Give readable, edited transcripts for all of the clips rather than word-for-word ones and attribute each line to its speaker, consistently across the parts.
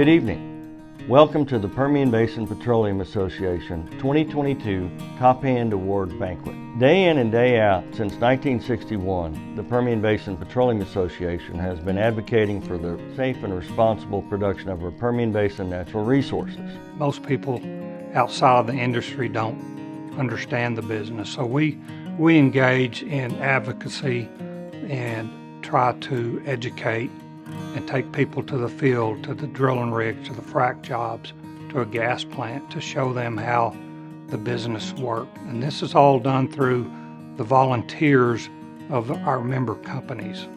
Speaker 1: Good evening. Welcome to the Permian Basin Petroleum Association 2022 Top Hand Award Banquet. Day in and day out since 1961, the Permian Basin Petroleum Association has been advocating for the safe and responsible production of our Permian Basin natural resources.
Speaker 2: Most people outside of the industry don't understand the business, so we engage in advocacy and try to educate and take people to the field, to the drilling rigs, to the frac jobs, to a gas plant to show them how the business works. And this is all done through the volunteers of our member companies.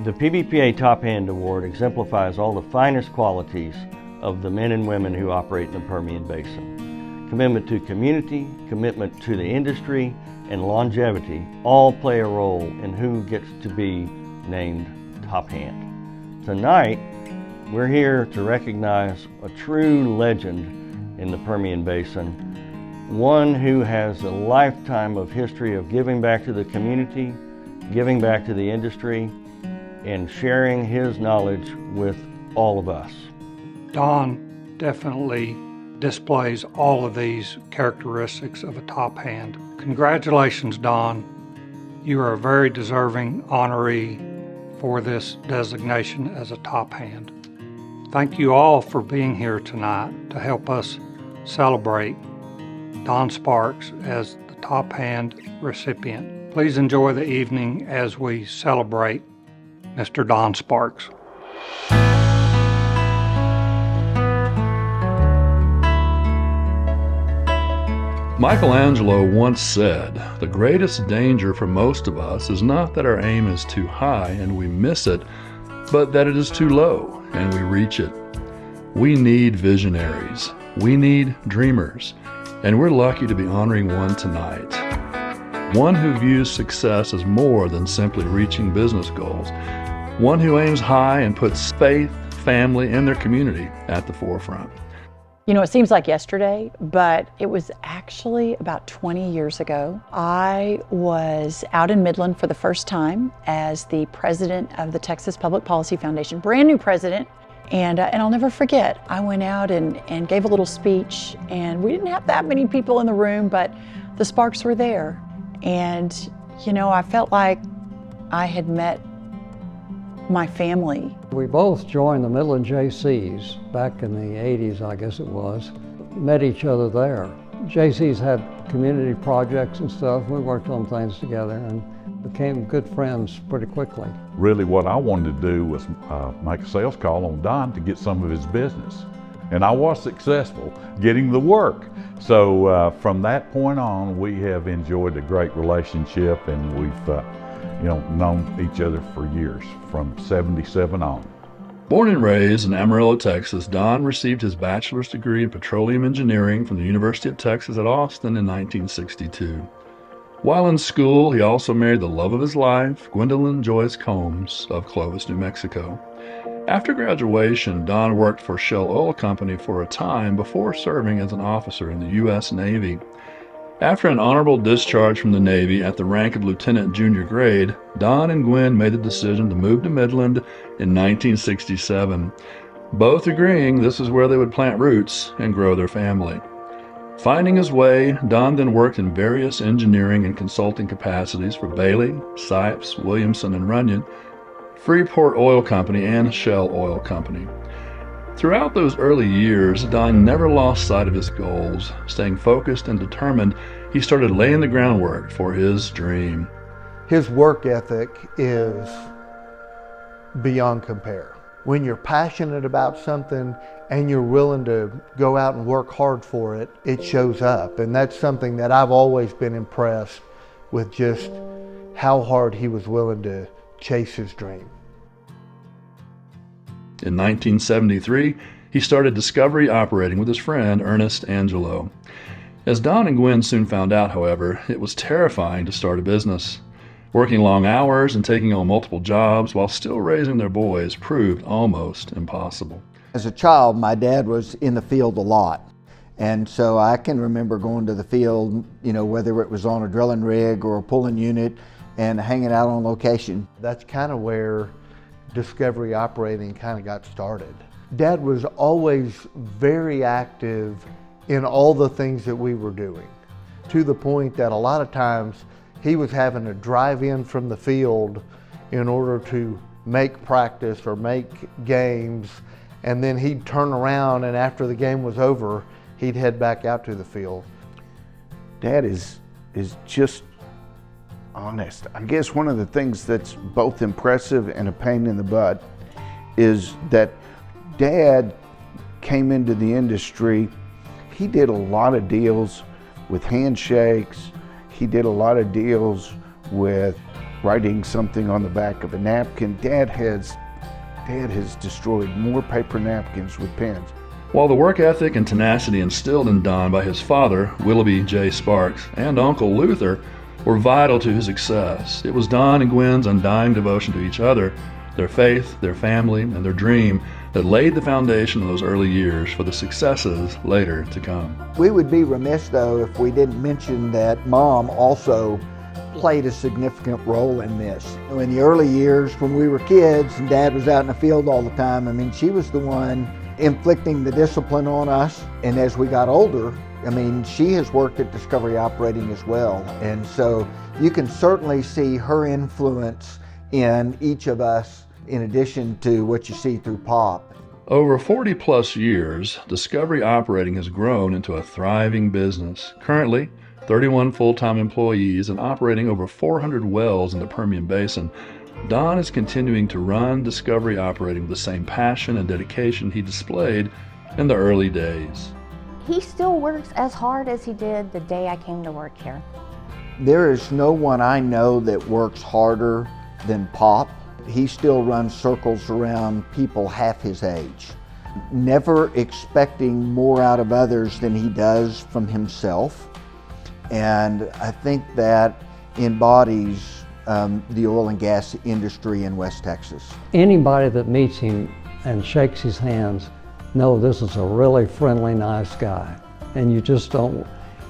Speaker 1: The PBPA Top Hand Award exemplifies all the finest qualities of the men and women who operate in the Permian Basin. Commitment to community, commitment to the industry, and longevity all play a role in who gets to be named Top Hand. Tonight, we're here to recognize a true legend in the Permian Basin, one who has a lifetime of history of giving back to the community, giving back to the industry, and sharing his knowledge with all of us.
Speaker 2: Don definitely displays all of these characteristics of a top hand. Congratulations, Don. You are a very deserving honoree for this designation as a top hand. Thank you all for being here tonight to help us celebrate Don Sparks as the top hand recipient. Please enjoy the evening as we celebrate Mr. Don Sparks.
Speaker 3: Michelangelo once said, "The greatest danger for most of us is not that our aim is too high and we miss it, but that it is too low and we reach it." We need visionaries. We need dreamers. And we're lucky to be honoring one tonight. One who views success as more than simply reaching business goals. One who aims high and puts faith, family, and their community at the forefront.
Speaker 4: You know, it seems like yesterday, but it was actually about 20 years ago. I was out in Midland for the first time as the president of the Texas Public Policy Foundation, brand new president. And I'll never forget, I went out and gave a little speech, and we didn't have that many people in the room, but the Sparks were there. And, you know, I felt like I had met my family.
Speaker 5: We both joined the Midland JCs back in the 80s, I guess it was. Met each other there. JCs had community projects and stuff. We worked on things together and became good friends pretty quickly.
Speaker 6: Really what I wanted to do was make a sales call on Don to get some of his business. And I was successful getting the work. So from that point on, we have enjoyed a great relationship, and we've known each other for years, from 77 on.
Speaker 3: Born and raised in Amarillo, Texas, Don received his bachelor's degree in petroleum engineering from the University of Texas at Austin in 1962. While in school, he also married the love of his life, Gwendolyn Joyce Combs of Clovis, New Mexico. After graduation, Don worked for Shell Oil Company for a time before serving as an officer in the U.S. Navy. After an honorable discharge from the Navy at the rank of lieutenant junior grade, Don and Gwen made the decision to move to Midland in 1967, both agreeing this is where they would plant roots and grow their family. Finding his way, Don then worked in various engineering and consulting capacities for Bailey, Sipes, Williamson & Runyon, Freeport Oil Company, and Shell Oil Company. Throughout those early years, Don never lost sight of his goals. Staying focused and determined, he started laying the groundwork for his dream.
Speaker 7: His work ethic is beyond compare. When you're passionate about something and you're willing to go out and work hard for it, it shows up. And that's something that I've always been impressed with, just how hard he was willing to chase his dream.
Speaker 3: In 1973, he started Discovery Operating with his friend Ernest Angelo. As Don and Gwen soon found out, however, it was terrifying to start a business. Working long hours and taking on multiple jobs while still raising their boys proved almost impossible.
Speaker 8: As a child, my dad was in the field a lot. And so I can remember going to the field, whether it was on a drilling rig or a pulling unit, and hanging out on location.
Speaker 7: That's kind of where Discovery Operating kind of got started. Dad was always very active in all the things that we were doing, to the point that a lot of times he was having to drive in from the field in order to make practice or make games, and then he'd turn around, and after the game was over, he'd head back out to the field.
Speaker 9: Dad is just honest. I guess one of the things that's both impressive and a pain in the butt is that Dad came into the industry. He did a lot of deals with handshakes. He did a lot of deals with writing something on the back of a napkin. Dad has destroyed more paper napkins with pens.
Speaker 3: While the work ethic and tenacity instilled in Don by his father, Willoughby J. Sparks, and Uncle Luther were vital to his success, it was Don and Gwen's undying devotion to each other, their faith, their family, and their dream that laid the foundation in those early years for the successes later to come.
Speaker 8: We would be remiss, though, if we didn't mention that Mom also played a significant role in this. In the early years when we were kids and Dad was out in the field all the time, I mean, she was the one inflicting the discipline on us. And as we got older, I mean, she has worked at Discovery Operating as well. And so you can certainly see her influence in each of us, in addition to what you see through Pop.
Speaker 3: Over 40 plus years, Discovery Operating has grown into a thriving business. Currently, 31 full-time employees and operating over 400 wells in the Permian Basin, Don is continuing to run Discovery Operating with the same passion and dedication he displayed in the early days.
Speaker 10: He still works as hard as he did the day I came to work here.
Speaker 8: There is no one I know that works harder than Pop. He still runs circles around people half his age, never expecting more out of others than he does from himself. And I think that embodies the oil and gas industry in West Texas.
Speaker 5: Anybody that meets him and shakes his hands, know this is a really friendly, nice guy. And you just don't,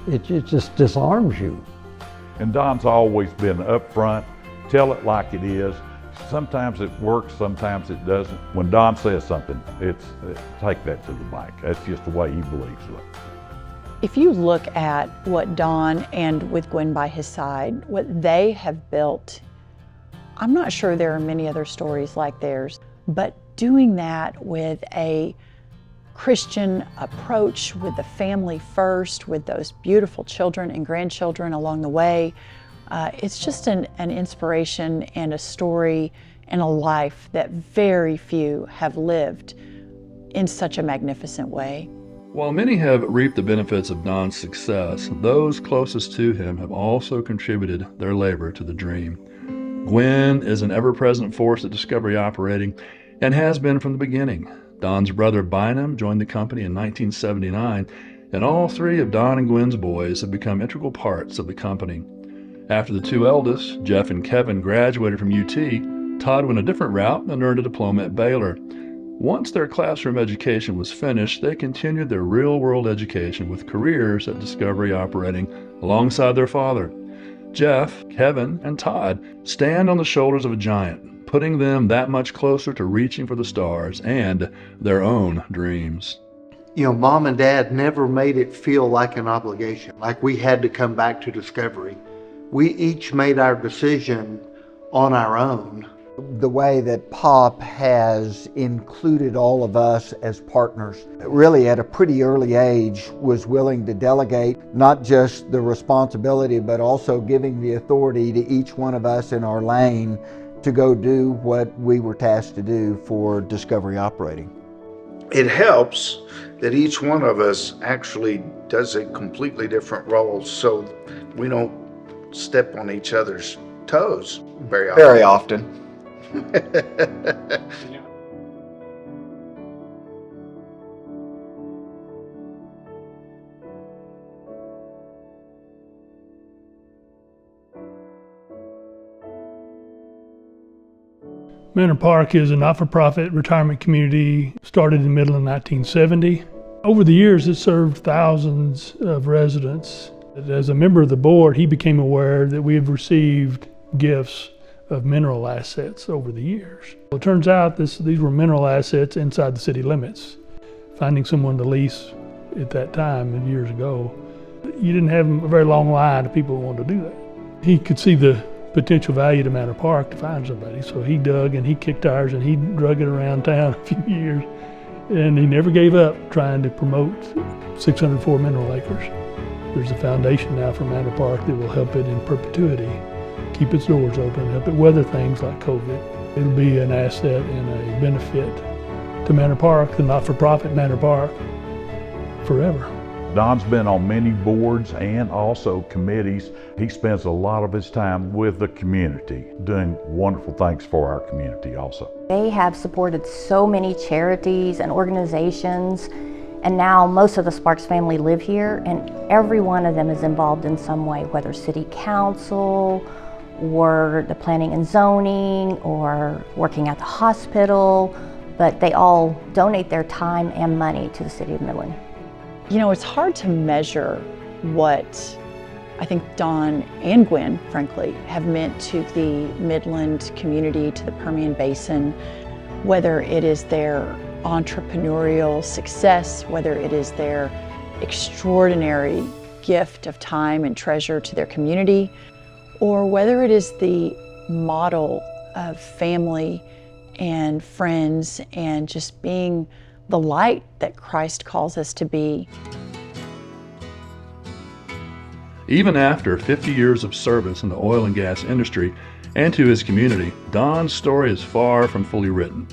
Speaker 5: it just disarms you.
Speaker 6: And Don's always been upfront, tell it like it is. Sometimes it works, sometimes it doesn't. When Don says something, take that to the bank. That's just the way he believes it.
Speaker 4: If you look at what Don and with Gwen by his side, what they have built, I'm not sure there are many other stories like theirs, but doing that with a Christian approach, with the family first, with those beautiful children and grandchildren along the way, it's just an inspiration and a story and a life that very few have lived in such a magnificent way.
Speaker 3: While many have reaped the benefits of Don's success, those closest to him have also contributed their labor to the dream. Gwen is an ever-present force at Discovery Operating and has been from the beginning. Don's brother Bynum joined the company in 1979, and all three of Don and Gwen's boys have become integral parts of the company. After the two eldest, Jeff and Kevin, graduated from UT, Todd went a different route and earned a diploma at Baylor. Once their classroom education was finished, they continued their real-world education with careers at Discovery Operating alongside their father. Jeff, Kevin, and Todd stand on the shoulders of a giant, putting them that much closer to reaching for the stars and their own dreams.
Speaker 7: You know, Mom and Dad never made it feel like an obligation, like we had to come back to Discovery. We each made our decision on our own.
Speaker 8: The way that Pop has included all of us as partners, really at a pretty early age was willing to delegate not just the responsibility, but also giving the authority to each one of us in our lane to go do what we were tasked to do for Discovery Operating.
Speaker 9: It helps that each one of us actually does a completely different role, so we don't step on each other's toes very often.
Speaker 8: Very often.
Speaker 11: Manor Park is a not-for-profit retirement community started in the middle of 1970. Over the years, it served thousands of residents. As a member of the board, he became aware that we had received gifts of mineral assets over the years. Well, it turns out these were mineral assets inside the city limits. Finding someone to lease at that time, and years ago, you didn't have a very long line of people who wanted to do that. He could see the potential value to Manor Park to find somebody, so he dug and he kicked tires and he drug it around town a few years, and he never gave up trying to promote 604 mineral acres. There's a foundation now for Manor Park that will help it in perpetuity, keep its doors open, help it weather things like COVID. It'll be an asset and a benefit to Manor Park, the not-for-profit Manor Park, forever.
Speaker 6: Don's been on many boards and also committees. He spends a lot of his time with the community, doing wonderful things for our community also.
Speaker 10: They have supported so many charities and organizations, and now most of the Sparks family live here, and every one of them is involved in some way, whether city council, or the planning and zoning, or working at the hospital, but they all donate their time and money to the city of Midland.
Speaker 4: You know, it's hard to measure what I think Don and Gwen, frankly, have meant to the Midland community, to the Permian Basin, whether it is their entrepreneurial success, whether it is their extraordinary gift of time and treasure to their community, or whether it is the model of family and friends and just being the light that Christ calls us to be.
Speaker 3: Even after 50 years of service in the oil and gas industry and to his community, Don's story is far from fully written.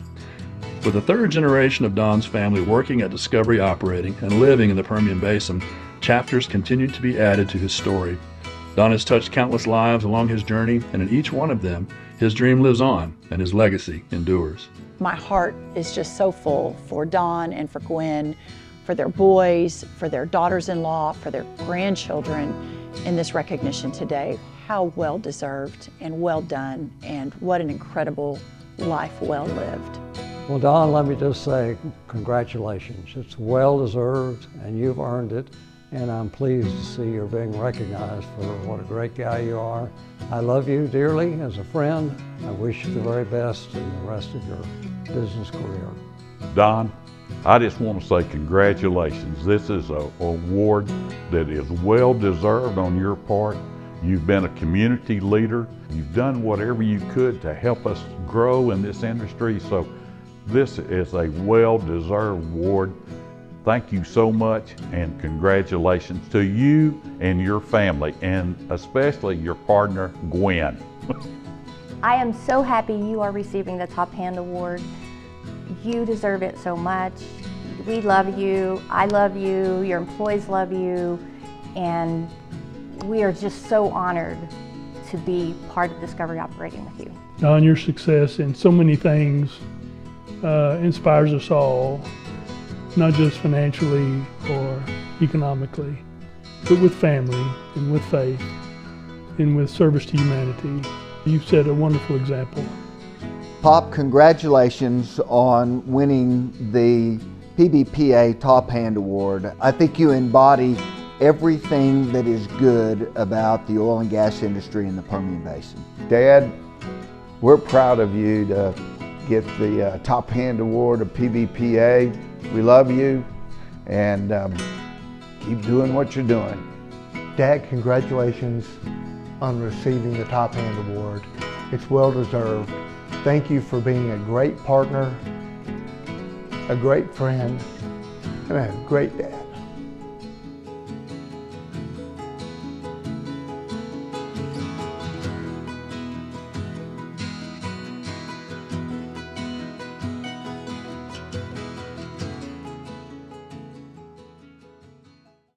Speaker 3: With the third generation of Don's family working at Discovery Operating and living in the Permian Basin, chapters continue to be added to his story. Don has touched countless lives along his journey, and in each one of them, his dream lives on and his legacy endures.
Speaker 4: My heart is just so full for Don and for Gwen, for their boys, for their daughters-in-law, for their grandchildren in this recognition today. How well deserved and well done, and what an incredible life well lived.
Speaker 5: Well, Don, let me just say congratulations. It's well deserved and you've earned it, and I'm pleased to see you're being recognized for what a great guy you are. I love you dearly as a friend. I wish you the very best in the rest of your business career.
Speaker 6: Don, I just want to say congratulations. This is an award that is well deserved on your part. You've been a community leader. You've done whatever you could to help us grow in this industry. So this is a well-deserved award. Thank you so much, and congratulations to you and your family, and especially your partner, Gwen.
Speaker 10: I am so happy you are receiving the Top Hand Award. You deserve it so much. We love you, I love you, your employees love you, and we are just so honored to be part of Discovery Operating with you.
Speaker 11: Don, your success in so many things inspires us all, not just financially or economically, but with family and with faith and with service to humanity. You've set a wonderful example.
Speaker 8: Pop, congratulations on winning the PBPA Top Hand Award. I think you embody everything that is good about the oil and gas industry in the Permian Basin.
Speaker 9: Dad, we're proud of you to get the Top Hand Award of PBPA. We love you, and keep doing what you're doing.
Speaker 7: Dad, congratulations on receiving the Top Hand Award. It's well deserved. Thank you for being a great partner, a great friend, and a great dad.